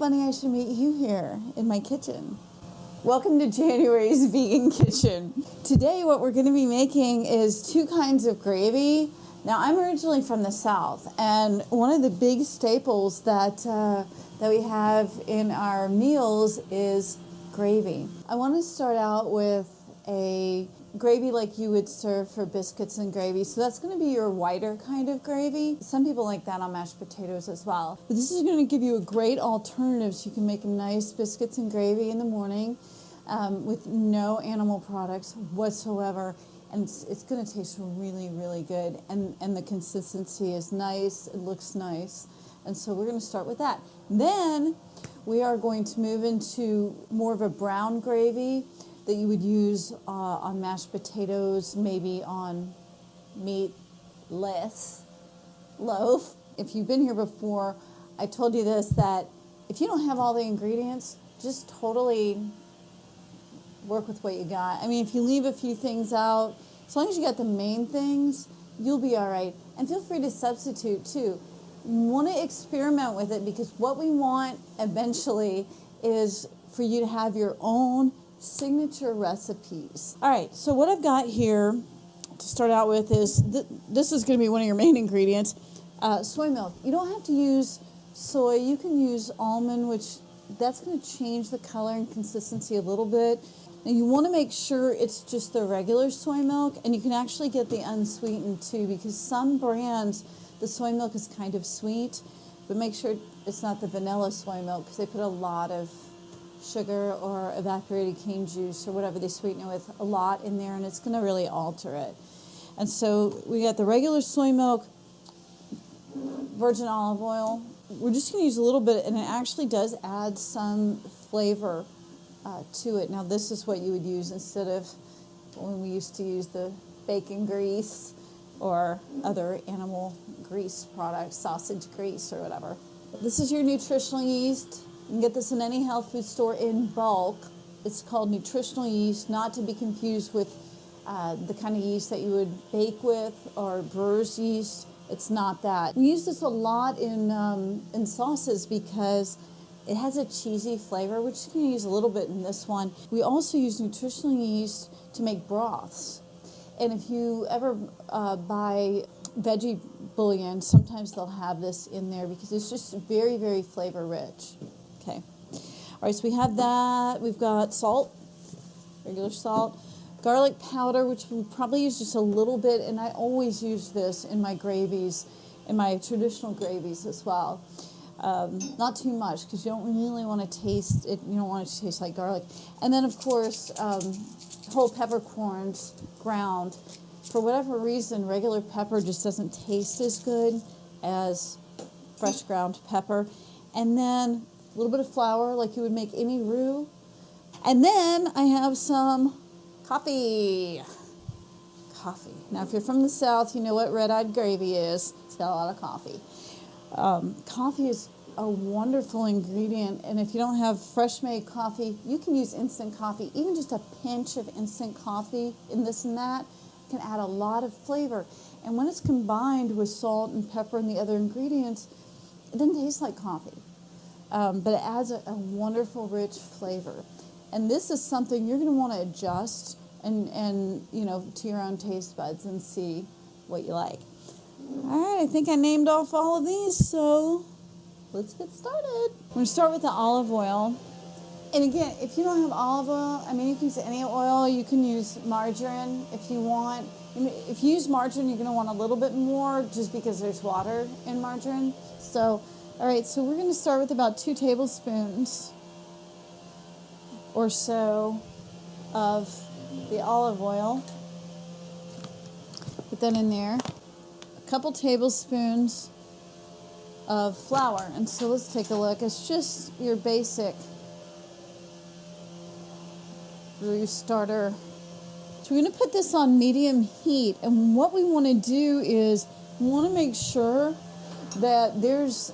funny I should meet you here in my kitchen. Welcome to January's Vegan Kitchen. Today what we're going to be making is two kinds of gravy. Now I'm originally from the South, and one of the big staples that we have in our meals is gravy. I want to start out with a gravy like you would serve for biscuits and gravy. So that's going to be your whiter kind of gravy. Some people like that on mashed potatoes as well. But this is going to give you a great alternative so you can make a nice biscuits and gravy in the morning with no animal products whatsoever. And it's going to taste really, really good. And the consistency is nice. It looks nice. And so we're going to start with that. Then we are going to move into more of a brown gravy that you would use on mashed potatoes, maybe on meatless loaf. If you've been here before, I told you this, that if you don't have all the ingredients, just totally work with what you got. I mean, if you leave a few things out, as long as you got the main things, you'll be all right. And feel free to substitute too. You want to experiment with it, because what we want eventually is for you to have your own signature recipes. All right, so what I've got here to start out with is, this is going to be one of your main ingredients, soy milk. You don't have to use soy. You can use almond, which that's going to change the color and consistency a little bit. Now you want to make sure it's just the regular soy milk, and you can actually get the unsweetened too, because some brands, the soy milk is kind of sweet, but make sure it's not the vanilla soy milk, because they put a lot of sugar or evaporated cane juice or whatever they sweeten it with, a lot in there, and it's going to really alter it. And so we got the regular soy milk, virgin olive oil. We're just going to use a little bit, and it actually does add some flavor to it. Now this is what you would use instead of when we used to use the bacon grease or other animal grease products, sausage grease or whatever. This is your nutritional yeast. You can get this in any health food store in bulk. It's called nutritional yeast, not to be confused with the kind of yeast that you would bake with or brewer's yeast. It's not that. We use this a lot in sauces because it has a cheesy flavor, which you can use a little bit in this one. We also use nutritional yeast to make broths. And if you ever buy veggie bouillon, sometimes they'll have this in there because it's just very, very flavor rich. Okay. All right, so we have that. We've got salt, regular salt, garlic powder, which we probably use just a little bit, and I always use this in my gravies, in my traditional gravies as well. Not too much, because you don't really want to taste it. You don't want it to taste like garlic. And then, of course, whole peppercorns ground. For whatever reason, regular pepper just doesn't taste as good as fresh ground pepper. And then a little bit of flour, like you would make any roux. And then I have some coffee. Coffee. Now, if you're from the South, you know what red-eyed gravy is. It's got a lot of coffee. Coffee is a wonderful ingredient, and if you don't have fresh-made coffee, you can use instant coffee. Even just a pinch of instant coffee in this and that can add a lot of flavor. And when it's combined with salt and pepper and the other ingredients, it doesn't taste like coffee. But it adds a wonderful, rich flavor. And this is something you're going to want to adjust and you know, to your own taste buds and see what you like. All right, I think I named off all of these, so let's get started. I'm going to start with the olive oil. And again, if you don't have olive oil, I mean, you can use any oil. You can use margarine if you want. If you use margarine, you're going to want a little bit more just because there's water in margarine. So, all right, so we're going to start with about 2 tablespoons or so of the olive oil. Put that in there. A couple tablespoons of flour. And so let's take a look. It's just your basic roux starter. So we're going to put this on medium heat, and what we want to do is we want to make sure that there's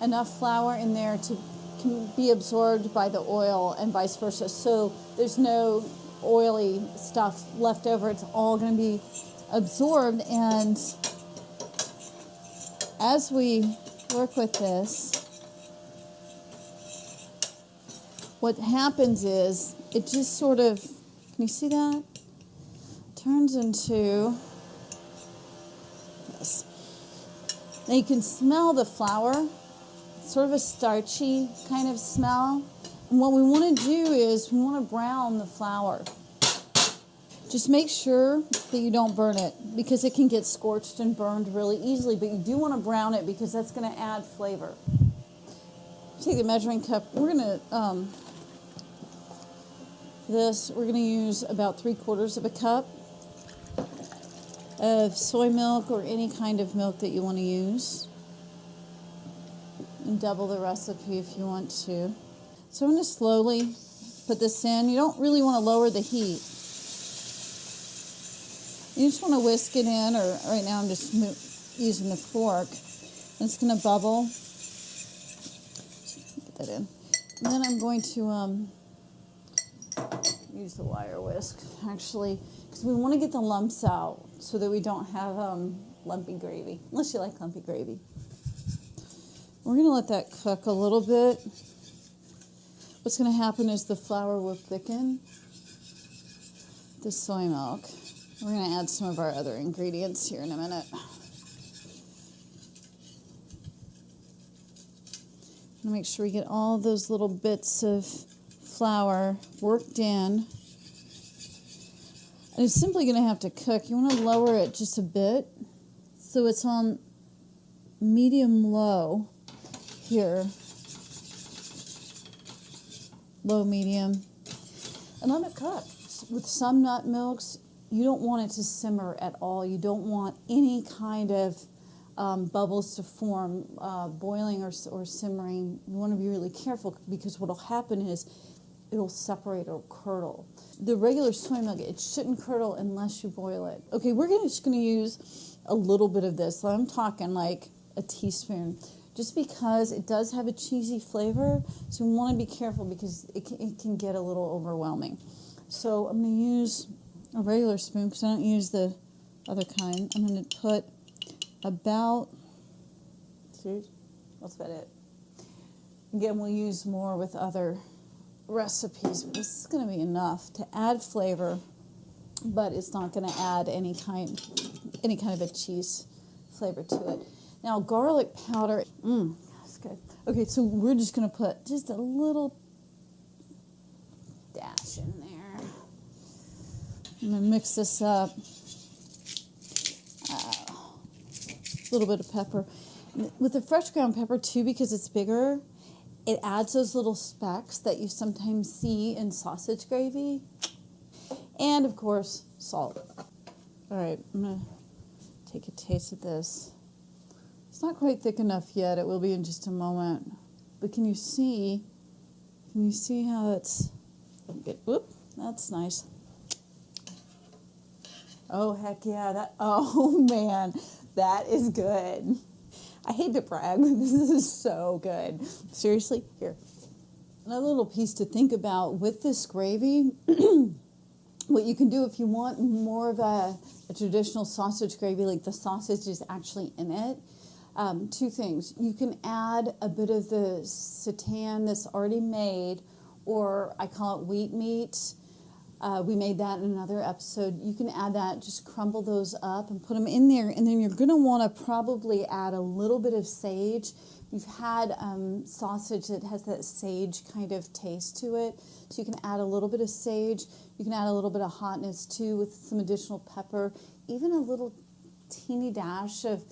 enough flour in there to can be absorbed by the oil and vice versa. So there's no oily stuff left over. It's all going to be absorbed, and as we work with this, what happens is it just sort of, can you see that? Turns into this. Now you can smell the flour, sort of a starchy kind of smell. And what we want to do is we want to brown the flour. Just make sure that you don't burn it because it can get scorched and burned really easily, but you do want to brown it because that's going to add flavor. Take the measuring cup. We're going to, we're going to use about 3/4 of a cup of soy milk or any kind of milk that you want to use. And double the recipe if you want to. So I'm going to slowly put this in. You don't really want to lower the heat. You just want to whisk it in, or right now I'm just using the fork. And it's going to bubble. Get that in. And then I'm going to use the wire whisk, actually, because we want to get the lumps out so that we don't have lumpy gravy, unless you like lumpy gravy. We're going to let that cook a little bit. What's going to happen is the flour will thicken the soy milk. We're going to add some of our other ingredients here in a minute. Make sure we get all those little bits of flour worked in. And it's simply going to have to cook. You want to lower it just a bit so it's on medium-low here. Low-medium. And let it cook. With some nut milks, you don't want it to simmer at all. You don't want any kind of bubbles to form, boiling or simmering. You want to be really careful because what will happen is it'll separate, it'll curdle. The regular soy milk, it shouldn't curdle unless you boil it. Okay, we're just going to use a little bit of this. I'm talking like a teaspoon, just because it does have a cheesy flavor. So we want to be careful because it can get a little overwhelming. So I'm going to use a regular spoon because I don't use the other kind. I'm going to put about, that's about it. Again, we'll use more with other recipes, but this is going to be enough to add flavor, but it's not going to add any kind of a cheese flavor to it. Now, garlic powder, that's good. Okay, so we're just going to put just a little dash in there. I'm going to mix this up. A little bit of pepper. With the fresh ground pepper, too, because it's bigger, it adds those little specks that you sometimes see in sausage gravy. And, of course, salt. All right, I'm going to take a taste of this. It's not quite thick enough yet. It will be in just a moment. But can you see how it's good? Whoop, that's nice. Oh, heck yeah. Oh, man, that is good. I hate to brag, but this is so good. Seriously, here. Another little piece to think about with this gravy, what you can do if you want more of a traditional sausage gravy, like the sausage is actually in it, two things. You can add a bit of the seitan that's already made, or I call it wheat meat. We made that in another episode. You can add that, just crumble those up and put them in there. And then you're going to want to probably add a little bit of sage. We've had sausage that has that sage kind of taste to it. So you can add a little bit of sage. You can add a little bit of hotness too with some additional pepper. Even a little teeny dash of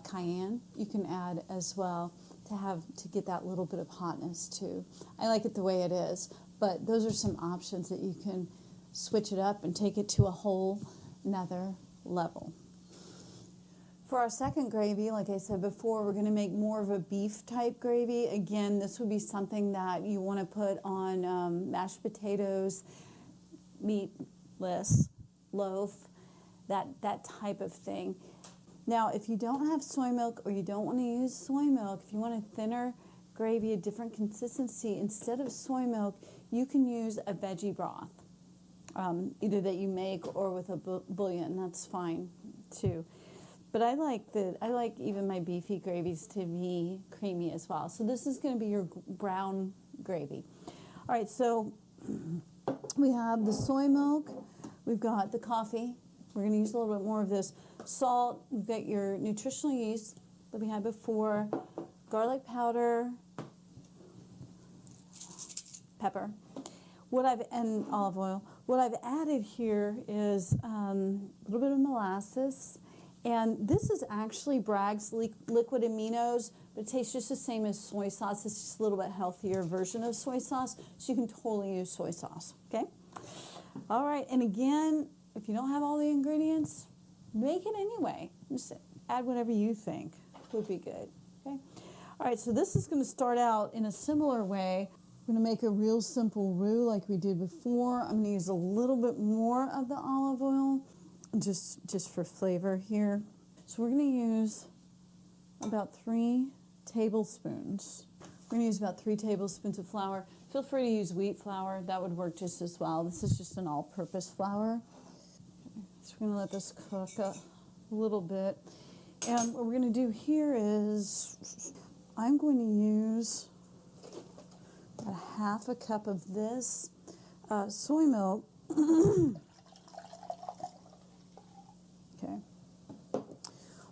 cayenne you can add as well to get that little bit of hotness too. I like it the way it is. But those are some options that you can switch it up and take it to a whole nother level. For our second gravy, like I said before, we're going to make more of a beef type gravy. Again, this would be something that you want to put on mashed potatoes, meatless, loaf, that type of thing. Now, if you don't have soy milk or you don't want to use soy milk, if you want a thinner gravy, a different consistency, instead of soy milk, you can use a veggie broth, either that you make or with a bouillon. That's fine too. But I like even my beefy gravies to be creamy as well. So this is going to be your brown gravy. All right, so we have the soy milk. We've got the coffee. We're going to use a little bit more of this. Salt. We've got your nutritional yeast that we had before. Garlic powder. Pepper. And olive oil. What I've added here is a little bit of molasses. And this is actually Bragg's liquid aminos, but it tastes just the same as soy sauce. It's just a little bit healthier version of soy sauce, so you can totally use soy sauce, okay? All right, and again, if you don't have all the ingredients, make it anyway. Just add whatever you think would be good, okay? All right, so this is going to start out in a similar way. We're going to make a real simple roux like we did before. I'm going to use a little bit more of the olive oil. Just for flavor here. So we're going to use about 3 tablespoons. We're going to use about 3 tablespoons of flour. Feel free to use wheat flour. That would work just as well. This is just an all-purpose flour. So we're going to let this cook a little bit. And what we're going to do here is I'm going to use about 1/2 cup of this soy milk. Okay.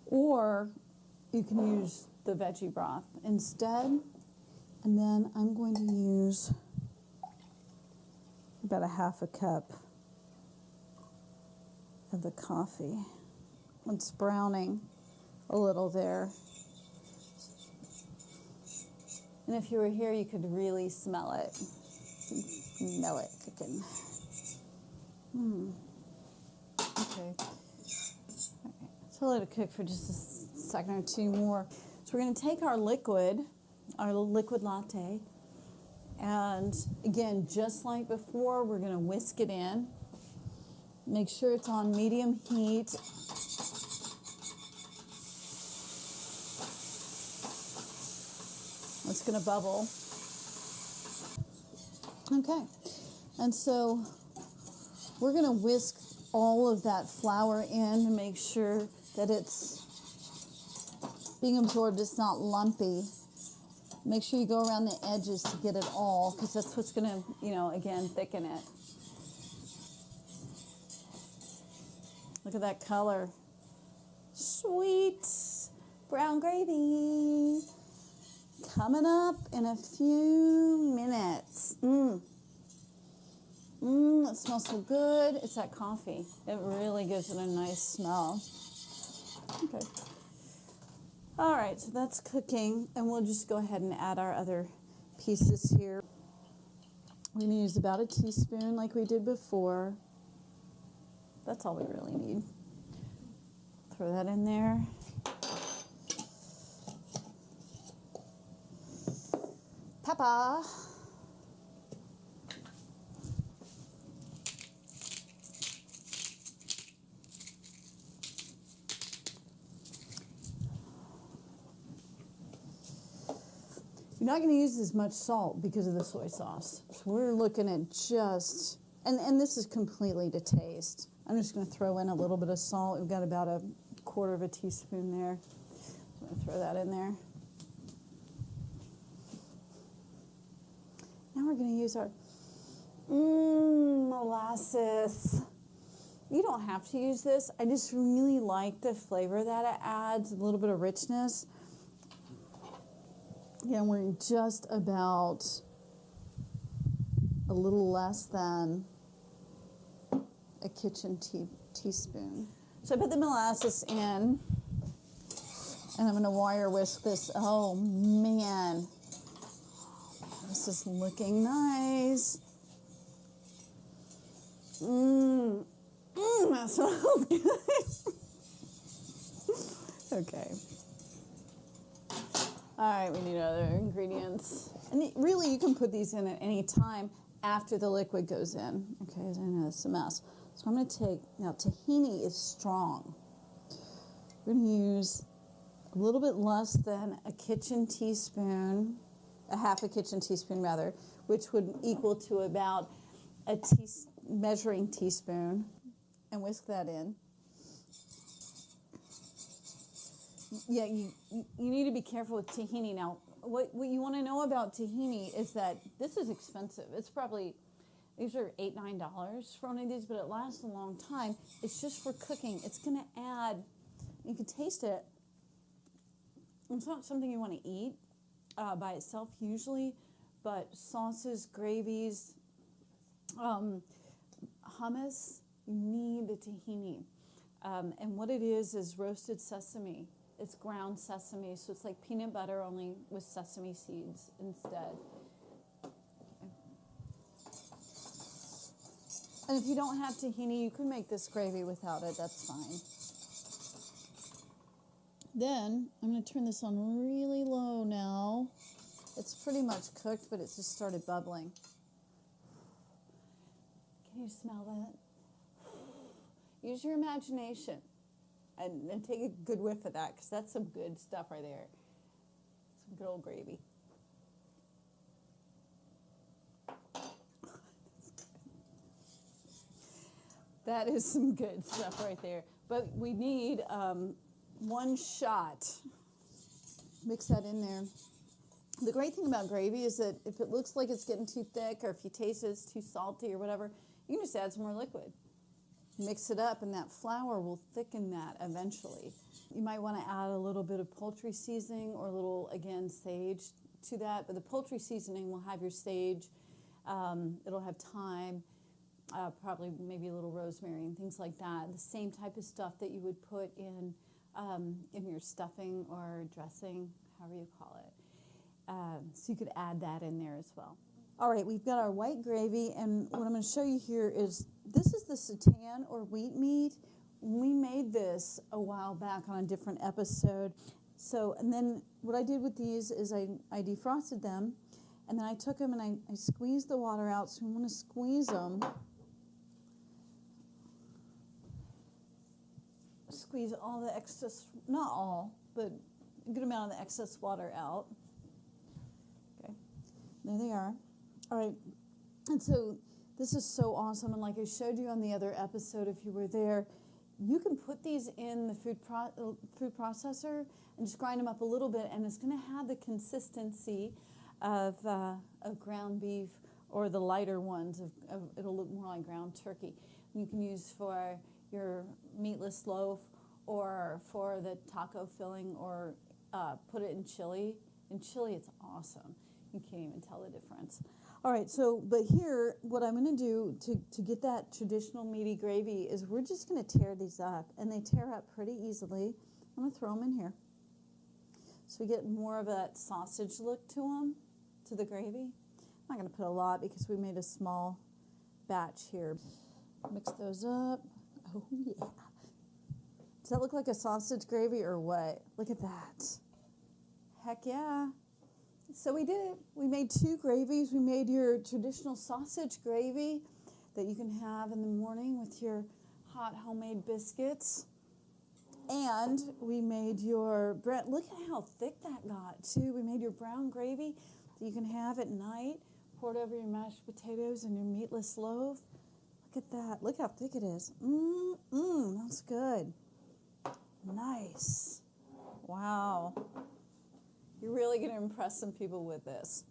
Or you can use the veggie broth instead. And then I'm going to use about 1/2 cup of the coffee. It's browning a little there. And if you were here, you could really smell it. Smell it cooking. Okay. So let it cook for just a second or two more. So we're going to take our liquid latte, and again, just like before, we're going to whisk it in. Make sure it's on medium heat. It's going to bubble. Okay, and so we're going to whisk all of that flour in to make sure that it's being absorbed, it's not lumpy. Make sure you go around the edges to get it all, because that's what's going to, again, thicken it. Look at that color. Sweet brown gravy. Coming up in a few minutes. It smells so good. It's that coffee. It really gives it a nice smell. Okay. All right, so that's cooking, and we'll just go ahead and add our other pieces here. We're going to use about a teaspoon like we did before. That's all we really need. Throw that in there. Pepper. You're not going to use as much salt because of the soy sauce. So we're looking at just, and this is completely to taste. I'm just going to throw in a little bit of salt. We've got about 1/4 teaspoon there. I'm going to throw that in there. Now we're going to use our molasses. You don't have to use this. I just really like the flavor that it adds, a little bit of richness. Yeah, we're just about a little less than a kitchen teaspoon. So I put the molasses in, and I'm going to wire whisk this. Oh, man. This is looking nice. That smells good. Okay. All right, we need other ingredients. And really, you can put these in at any time after the liquid goes in. Okay, I know it's a mess. So I'm going to take, now tahini is strong. We're going to use a little bit less than a kitchen teaspoon, a 1/2 kitchen teaspoon rather, which would equal to about a measuring teaspoon, and whisk that in. Yeah, you need to be careful with tahini. Now, what you want to know about tahini is that this is expensive. It's probably, these are $8, $9 for one of these, but it lasts a long time. It's just for cooking. It's going to add, you can taste it. It's not something you want to eat by itself usually, but sauces, gravies, hummus, you need the tahini. And what it is roasted sesame. It's ground sesame, so it's like peanut butter only with sesame seeds instead. And if you don't have tahini, you can make this gravy without it. That's fine. Then I'm going to turn this on really low now. It's pretty much cooked, but it's just started bubbling. Can you smell that? Use your imagination and take a good whiff of that, because that's some good stuff right there. Some good old gravy. That is some good stuff right there. But we need 1 shot. Mix that in there. The great thing about gravy is that if it looks like it's getting too thick, or if you taste it's too salty or whatever, you can just add some more liquid. Mix it up, and that flour will thicken that eventually. You might want to add a little bit of poultry seasoning or a little, again, sage to that. But the poultry seasoning will have your sage. It'll have thyme, probably maybe a little rosemary and things like that. The same type of stuff that you would put in your stuffing or dressing, however you call it. So you could add that in there as well. All right, we've got our white gravy, and what I'm going to show you here is, this is the seitan or wheat meat. We made this a while back on a different episode. So, and then what I did with these is I defrosted them, and then I took them and I squeezed the water out. So we want to squeeze them. Squeeze all the excess, not all, but a good amount of the excess water out. Okay, there they are. All right, and so this is so awesome, and like I showed you on the other episode, if you were there, you can put these in the food processor and just grind them up a little bit, and it's going to have the consistency of ground beef, or the lighter ones. It'll look more like ground turkey. You can use for your meatless loaf, or for the taco filling, or put it in chili. In chili, it's awesome. You can't even tell the difference. All right, so, but here, what I'm going to do to get that traditional meaty gravy is we're just going to tear these up, and they tear up pretty easily. I'm going to throw them in here. So we get more of that sausage look to them, to the gravy. I'm not going to put a lot because we made a small batch here. Mix those up. Oh, yeah. Does that look like a sausage gravy or what? Look at that. Heck yeah. So we did it. We made 2 gravies. We made your traditional sausage gravy that you can have in the morning with your hot homemade biscuits. And we made your bread. Look at how thick that got, too. We made your brown gravy that you can have at night, poured over your mashed potatoes and your meatless loaf. Look at that. Look how thick it is. That's good. Nice. Wow. You're really going to impress some people with this.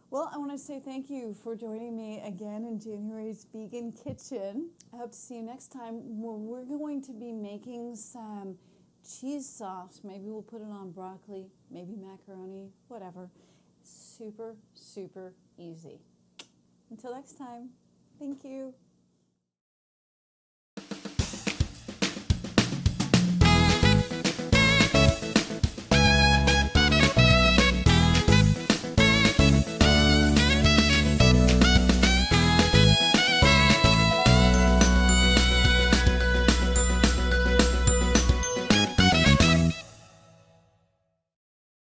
Well, I want to say thank you for joining me again in January's Vegan Kitchen. I hope to see you next time, where we're going to be making some cheese sauce. Maybe we'll put it on broccoli, maybe macaroni, whatever. Super, super easy. Until next time, thank you.